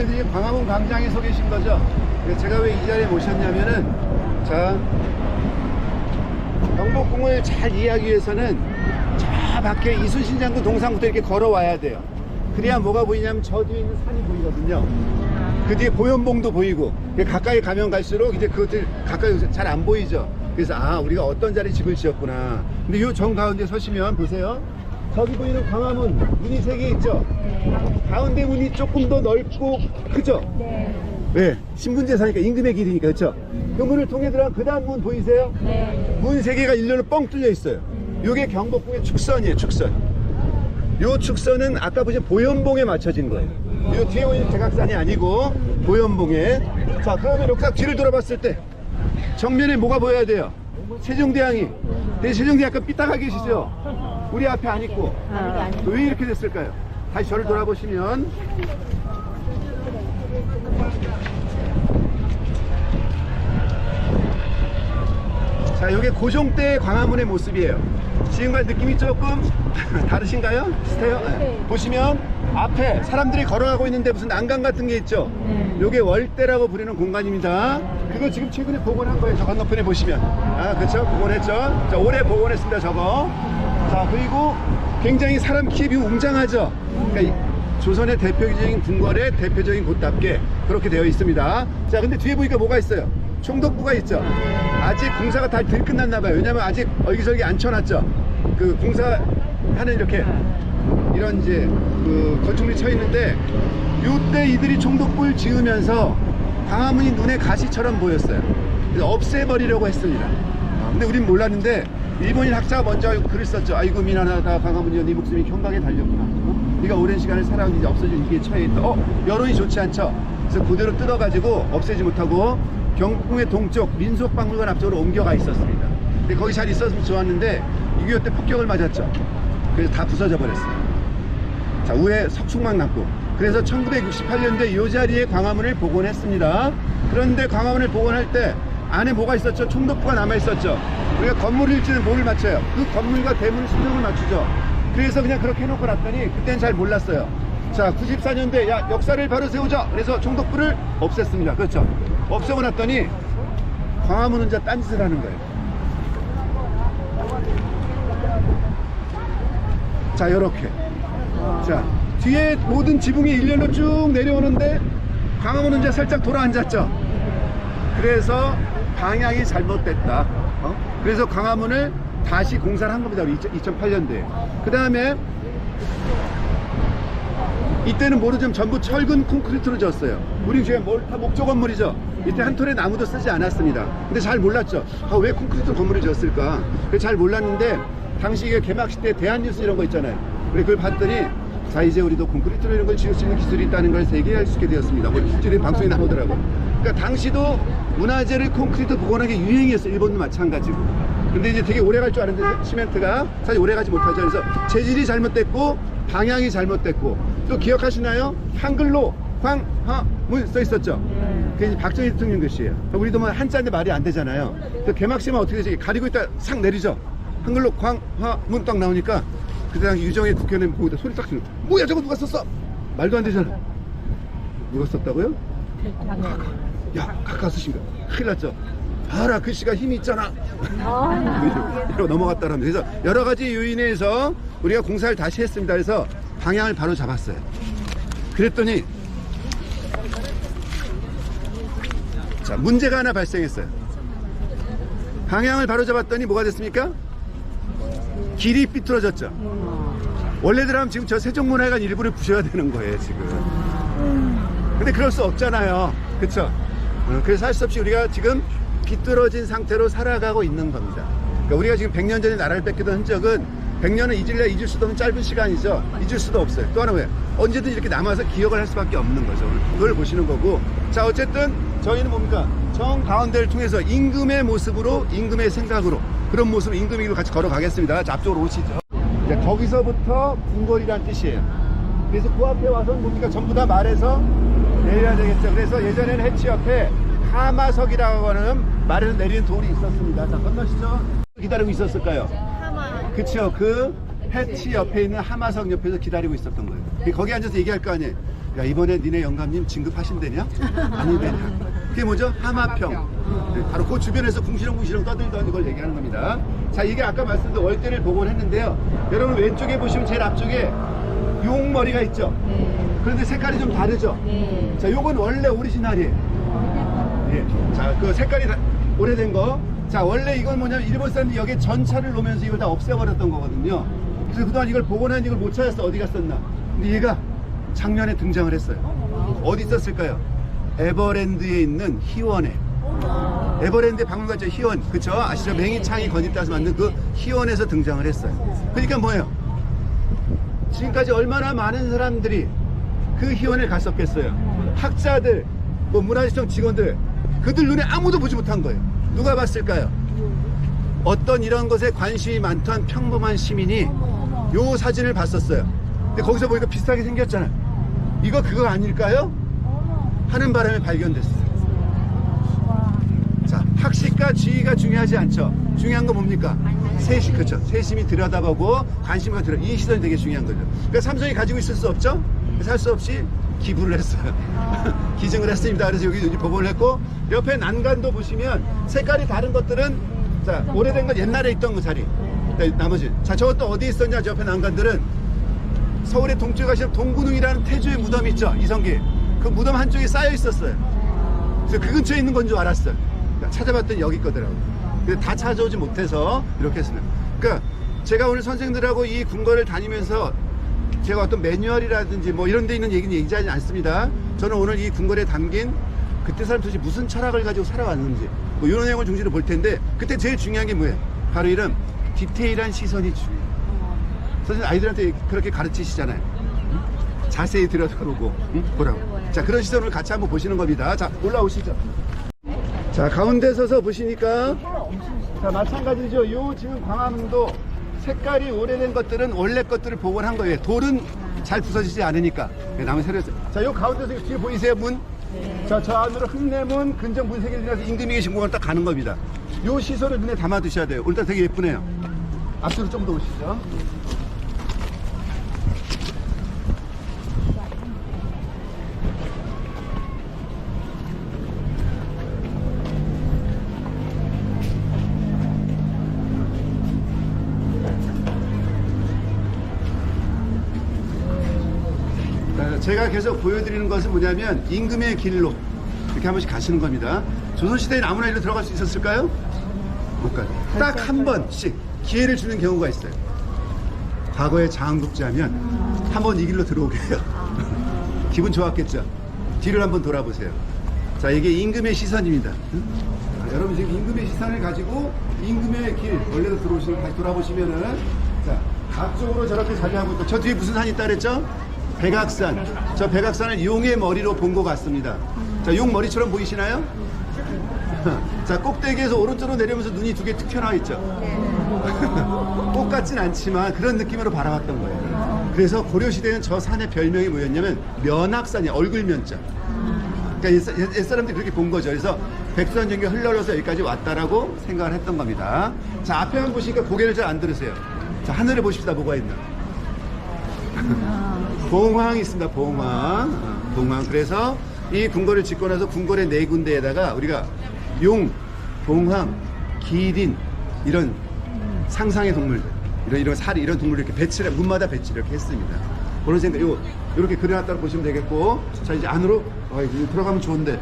그래도 이 광화문 광장에 서 계신 거죠? 제가 왜 이 자리에 모셨냐면은, 자, 경복궁을 잘 이해하기 위해서는 저 밖에 이순신 장군 동상부터 이렇게 걸어와야 돼요. 그래야 뭐가 보이냐면 저 뒤에 있는 산이 보이거든요. 그 뒤에 보현봉도 보이고, 가까이 가면 갈수록 이제 그것들 가까이 잘 안 보이죠. 그래서 아, 우리가 어떤 자리에 집을 지었구나. 근데 요 정 가운데 서시면 보세요. 저기 보이는 광화문 문이 3개 있죠. 가운데 문이 조금 더 넓고 크죠. 네, 신분제사니까 임금의 길이니까. 그렇죠. 그 문을 통해 들어간 그 다음 문 보이세요? 네. 문 3개가 일렬로 뻥 뚫려 있어요. 요게 경복궁의 축선이에요. 축선. 요 축선은 아까 보신 보현봉에 맞춰진 거예요. 요 뒤에 보이는 대각산이 아니고 보현봉에. 자, 그러면 이렇게 딱 뒤를 돌아봤을 때 정면에 뭐가 보여야 돼요? 세종대왕이. 근데 세종대왕 약간 삐딱하게 계시죠? 우리 앞에 안 있고. 왜 이렇게 됐을까요? 다시 저를 돌아보시면, 자, 이게 고종 때 광화문의 모습이에요. 지금과 느낌이 조금 다르신가요? 비슷해요? 네. 보시면 앞에 사람들이 걸어가고 있는데 무슨 난간 같은 게 있죠? 이게 월대라고 부르는 공간입니다. 그거 지금 최근에 복원한 거예요. 저 건너편에 보시면. 아, 그렇죠? 복원했죠? 자, 올해 복원했습니다, 저거. 자, 그리고 굉장히 사람 키에 비해 웅장하죠? 그러니까 조선의 대표적인 궁궐의 대표적인 곳답게 그렇게 되어 있습니다. 자, 근데 뒤에 보니까 뭐가 있어요? 총독부가 있죠. 아직 공사가 다 덜 끝났나 봐요. 왜냐면 아직 여기저기 안 쳐놨죠. 그 공사하는 이렇게 이런 이제 그 건축물이 쳐 있는데, 이때 이들이 총독부를 지으면서 광화문이 눈에 가시처럼 보였어요. 그래서 없애버리려고 했습니다. 근데 우린 몰랐는데 일본인 학자가 먼저 글을 썼죠. 아이고 미안하다 광화문이여, 네 목숨이 형광에 달렸구나. 네가 오랜 시간을 살아온 이제 없어진 이게 처해 있다. 여론이 좋지 않죠. 그래서 그대로 뜯어가지고 없애지 못하고 경복궁의 동쪽 민속박물관 앞쪽으로 옮겨가 있었습니다. 근데 거기 잘 있었으면 좋았는데 6.25 때 폭격을 맞았죠. 그래서 다 부서져 버렸어요. 자, 위에 석축만 남고. 그래서 1968년도에 이 자리에 광화문을 복원했습니다. 그런데 광화문을 복원할 때 안에 뭐가 있었죠? 총독부가 남아 있었죠. 우리가 건물을 일지는 뭐를 맞춰요? 그 건물과 대문 수정을 맞추죠. 그래서 그냥 그렇게 해놓고 놨더니 그때는 잘 몰랐어요. 자, 94년도에 야, 역사를 바로 세우자. 그래서 총독부를 없앴습니다. 그렇죠. 없애고 났더니 광화문은 이제 딴짓을 하는 거예요. 자, 요렇게. 자, 뒤에 모든 지붕이 일렬로 쭉 내려오는데 광화문은 이제 살짝 돌아앉았죠. 그래서 방향이 잘못됐다. 그래서 광화문을 다시 공사를 한 겁니다. 2008년도에. 그 다음에 이때는 모르지만 전부 철근 콘크리트로 지었어요. 우리 지금 다 목조 건물이죠. 이때 한 톨의 나무도 쓰지 않았습니다. 근데 잘 몰랐죠. 왜 콘크리트 건물을 지었을까? 잘 몰랐는데 당시 이게 개막식 때 대한뉴스 이런 거 있잖아요. 그래, 그걸 봤더니 자, 이제 우리도 콘크리트로 이런 걸 지을 수 있는 기술이 있다는 걸 세계에 알 수 있게 되었습니다. 뭐 실제로 방송에 나오더라고. 그러니까 당시도 문화재를 콘크리트 복원하는 게 유행이었어요. 일본도 마찬가지고. 근데 이제 되게 오래 갈 줄 알았는데 시멘트가 사실 오래 가지 못하죠. 그래서 재질이 잘못됐고 방향이 잘못됐고, 또 기억하시나요? 한글로 광화문 써 있었죠. 그게 이제 박정희 대통령 글씨예요. 우리도 뭐 한자인데 말이 안 되잖아요. 그 개막식만 어떻게 되지? 가리고 있다 싹 내리죠. 한글로 광화문 딱 나오니까 그때 당시 유정의 국회의원 보고 소리 딱 지르고, 뭐야 저거 누가 썼어? 말도 안 되잖아. 누가 썼다고요? 야, 가까 쓰신 거 큰일 났죠. 봐라, 글씨가 힘이 있잖아. 이러고 넘어갔다라면. 그래서 여러 가지 요인에 의해서 우리가 공사를 다시 했습니다. 그래서 방향을 바로 잡았어요. 그랬더니 자, 문제가 하나 발생했어요. 방향을 바로 잡았더니 뭐가 됐습니까? 길이 삐뚤어졌죠. 원래대로라면 지금 저 세종문화회관 일부를 부셔야 되는 거예요, 지금. 근데 그럴 수 없잖아요. 그쵸? 그래서 할 수 없이 우리가 지금 비뚤어진 상태로 살아가고 있는 겁니다. 그러니까 우리가 지금 100년 전에 나라를 뺏기던 흔적은 100년은 잊을 수도 없는 짧은 시간이죠. 잊을 수도 없어요. 또 하나 왜? 언제든 이렇게 남아서 기억을 할 수밖에 없는 거죠. 그걸 보시는 거고. 자, 어쨌든 저희는 뭡니까? 정 가운데를 통해서 임금의 모습으로, 임금의 생각으로, 그런 모습으로 임금의 길로 같이 걸어가겠습니다. 자, 앞쪽으로 오시죠. 이제 거기서부터 궁궐이란 뜻이에요. 그래서 그 앞에 와서는 뭡니까? 전부 다 말해서 내려야 되겠죠. 그래서 예전에는 해치 옆에 하마석이라고 하는 말에서 내리는 돌이 있었습니다. 자, 건너시죠. 기다리고 있었을까요? 하마. 그쵸. 그 해치 옆에 있는 하마석 옆에서 기다리고 있었던 거예요. 거기 앉아서 얘기할 거 아니에요. 야, 이번에 니네 영감님 진급하신대냐? 아니대냐? 그게 뭐죠? 하마평. 네, 바로 그 주변에서 궁시렁궁시렁 떠들던 걸 얘기하는 겁니다. 자, 이게 아까 말씀드린 월대를 복원을 했는데요. 여러분 왼쪽에 보시면 제일 앞쪽에 용머리가 있죠? 그런데 색깔이 좀 다르죠? 자, 요건 원래 오리지널이에요. 예. 자, 그 색깔이 오래된 거. 자, 원래 이건 뭐냐면 일본 사람들이 여기에 전차를 놓으면서 이걸 다 없애버렸던 거거든요. 그래서 그동안 이걸 복원한 이걸 못 찾았어. 어디 갔었나? 근데 얘가 작년에 등장을 했어요. 어디 있었을까요? 에버랜드에 있는 희원에. 에버랜드 박물관 있죠? 희원. 그쵸? 아시죠? 맹이창이 건립돼서 만든 그 희원에서 등장을 했어요. 그러니까 뭐예요? 지금까지 얼마나 많은 사람들이 그 희원에 갔었겠어요. 학자들, 뭐 문화시청 직원들, 그들 눈에 아무도 보지 못한 거예요. 누가 봤을까요? 어떤 이런 것에 관심이 많던 평범한 시민이 요 사진을 봤었어요. 근데 거기서 보니까 비슷하게 생겼잖아요. 이거 그거 아닐까요? 하는 바람에 발견됐어요. 자, 학식과 지위가 중요하지 않죠. 중요한 건 뭡니까? 세심, 그렇죠. 세심이 들여다보고 관심을 들여, 이 시선이 되게 중요한 거죠. 그러니까 삼성이 가지고 있을 수 없죠. 살 수 없이 기부를 했어요. 기증을 했습니다. 그래서 여기 복원을 했고, 옆에 난간도 보시면 색깔이 다른 것들은, 자, 오래된 건 옛날에 있던 그 자리. 나머지, 자, 저것도 어디 있었냐? 저 옆에 난간들은 서울의 동쪽에 가시면 동구릉이라는 태조의 무덤이 있죠. 이성기. 그 무덤 한쪽에 쌓여 있었어요. 그래서 그 근처에 있는 건 줄 알았어요. 그러니까 찾아봤더니 여기 거더라고요. 근데 다 찾아오지 못해서 이렇게 했습니다. 그러니까 제가 오늘 선생들하고 이 궁궐을 다니면서 제가 어떤 매뉴얼이라든지 뭐 이런 데 있는 얘기는 얘기하지 않습니다. 저는 오늘 이 궁궐에 담긴 그때 사람 도대체 무슨 철학을 가지고 살아왔는지 뭐 이런 내용을 중심으로 볼 텐데, 그때 제일 중요한 게 뭐예요? 바로 이런 디테일한 시선이 중요해요. 선생님 아이들한테 그렇게 가르치시잖아요. 자세히 들여다보고 보라고. 자, 그런 시선을 같이 한번 보시는 겁니다. 자, 올라오시죠. 자, 가운데 서서 보시니까, 자, 마찬가지죠. 요 지금 광화문도 색깔이 오래된 것들은 원래 것들을 복원한 거예요. 돌은 잘 부서지지 않으니까. 나무 새로 했어요. 자, 요 가운데서 뒤에 보이세요? 문? 자, 저 안으로 흑내문, 근정 문세계를 지나서 임금이 계신 공간을 딱 가는 겁니다. 요 시설을 눈에 담아 두셔야 돼요. 오늘따라 되게 예쁘네요. 앞으로 좀 더 오시죠. 제가 계속 보여드리는 것은 뭐냐면 임금의 길로 이렇게 한 번씩 가시는 겁니다. 조선시대에 아무나 일로 들어갈 수 있었을까요? 못 가요. 딱 한 번씩 기회를 주는 경우가 있어요. 과거에 장국지하면 한 번 이 길로 들어오게 해요. 기분 좋았겠죠? 뒤를 한번 돌아보세요. 자, 이게 임금의 시선입니다. 자, 여러분 지금 임금의 시선을 가지고 임금의 길 원래로 들어오시면 다시 돌아보시면은, 자, 앞쪽으로 저렇게 자리하고 있고, 저 뒤에 무슨 산이 있다 그랬죠? 백악산. 저 백악산을 용의 머리로 본 것 같습니다. 자, 용 머리처럼 보이시나요? 자, 꼭대기에서 오른쪽으로 내려오면서 눈이 두 개 툭 튀어나와 있죠. 꽃 같진 않지만 그런 느낌으로 바라봤던 거예요. 그래서 고려시대는 저 산의 별명이 뭐였냐면 면악산이에요. 얼굴 면자. 그러니까 옛사람들이 그렇게 본 거죠. 그래서 백두산정이 흘러서 여기까지 왔다라고 생각을 했던 겁니다. 자, 앞에만 보시니까 고개를 잘 안 들으세요. 자, 하늘을 보십시다. 뭐가 있나? 봉황이 있습니다. 봉황. 봉황. 그래서 이 궁궐을 짓고 나서 궁궐의 네 군데에다가 우리가 용, 봉황, 기린 이런 상상의 동물들, 이런 사리 이런 동물을 이렇게 배치를 문마다 배치를 이렇게 했습니다. 그런 생각, 이렇게 그려놨다고 보시면 되겠고, 자, 이제 안으로 들어가면 좋은데.